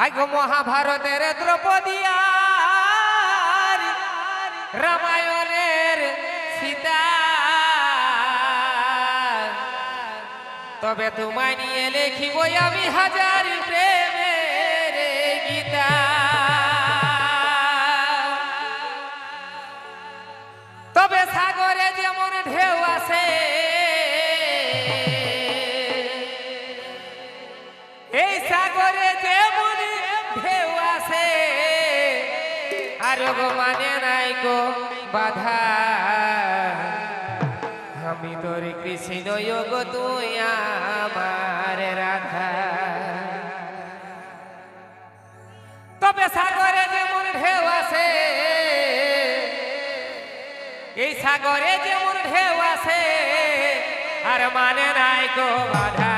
আগো মহাভারতের দ্রৌপদী আর রামায়ণের সীতা, তবে তোমায় নিয়ে লিখিব আমি হাজার প্রেমের গীতা। তবে সাগরে যেমন ঢেউ আছে, এই সাগরে যেমন ঢেউ আছে, আর গো মানে নাই গো বাধা। আমি তোর কৃষ্ণ গো তুই আমার রাধা। তবে সাগরে যেমন ঢেউ আছে, এই সাগরে যেমন ঢেউ আছে, আর মানে নাই গো বাধা।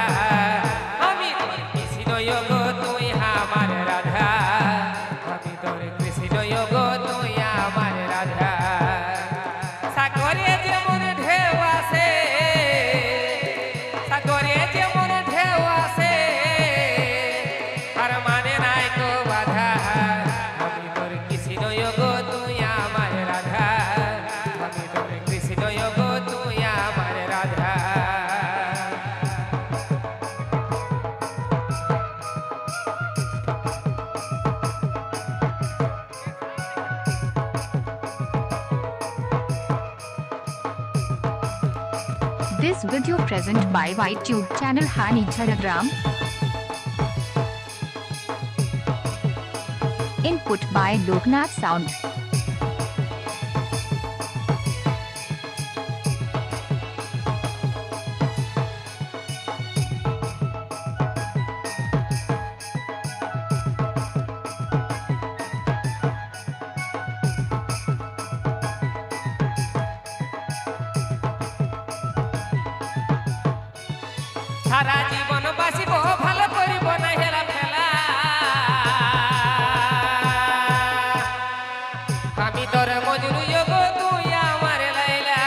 আমি তোর কৃষ্ণ গো তুই আমার রাধা। আমি তোর কৃষ্ণ গো তুই আমার রাধা। সাগরে যেমন ঢেউ আছে, সাগরে যেমন ঢেউ আছে, আর মানে নাই গো বাধা। আমি তোর কৃষ্ণ গো তুই আমার রাধা। আমি তোর কৃষ্ণ গো তুই আমার Radha. This video present by YouTube channel Hani Jharagram. Input by Loknath Sound. সারা জীবন বাসিব ভালো করিব না হেলা ফেলা। আমি তোর মজনু গো তুই আমার লাইলা।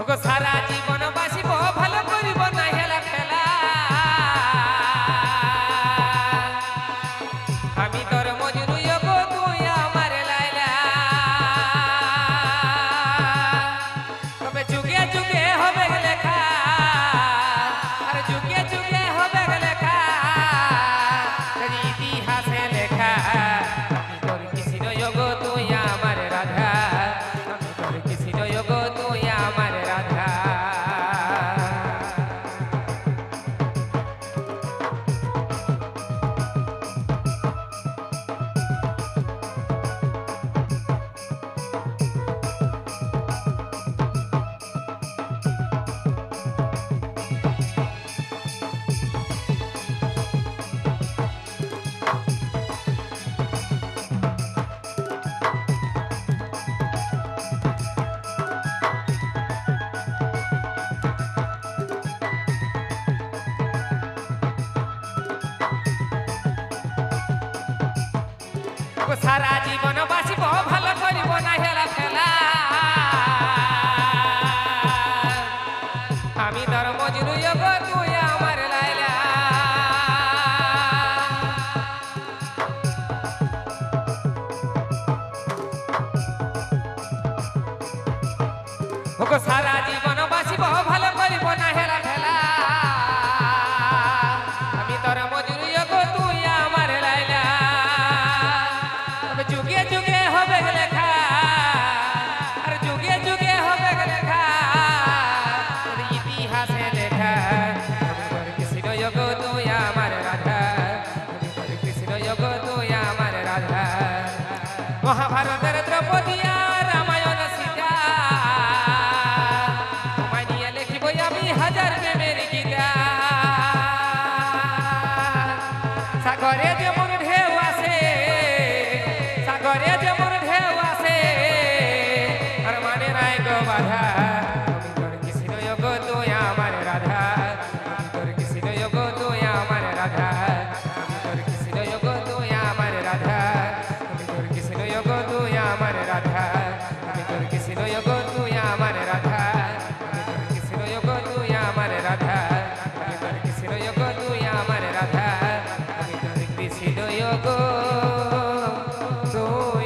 ওগো সারা জীবন বাসিব ভালো করিব না হেলা ফেলা। আমি তোর মজনু গো তুই আমার লাইলা। তবে যুগে যুগে হবে লেখা, আর যুগে যুগে হবে লেখা, ইতিহাসে লেখা। আমি তোর কৃষ্ণ গো তুই আমার রাধা। আমি তোর কৃষ্ণ গো তুই আমার রাধা। সারা জীবন বাসিব ভালো করিব না হেলা ফেলা। আমি তোর মজনু গো তুই আমার লাইলা। ওগো সারা জীবন বাসিব ভালো করিব না হেলা ফেলা। আমি তোর মজনু গো তুই আমার লাইলা। যুগে যুগে হবে লেখা, আর যুগে যুগে হবে লেখা, ইতিহাসে লেখা। আমি তোর কৃষ্ণ গো তুই আমার রাধা। আমি তোর কৃষ্ণ গো তুই আমার রাধা। মহাভারতের দ্রৌপদী আর রামায়ণ সীতা, তোমায় নিয়ে লিখিব আমি হাজার প্রেমের গীতা। সাগরে যেমন ঢেউ আছে, সাগরে যেমন ঢেউ আছে, আর মানে নাই গো বাধা। আমি তোর কৃষ্ণ গো তুই আমার রাধা। আমি তোর কৃষ্ণ গো তুই আমার রাধা। আমি তোর কৃষ্ণ গো তুই আমার রাধা। আমি তোর কৃষ্ণ গো তুই আমার রাধা আমি তোর কৃষ্ণ গো তুই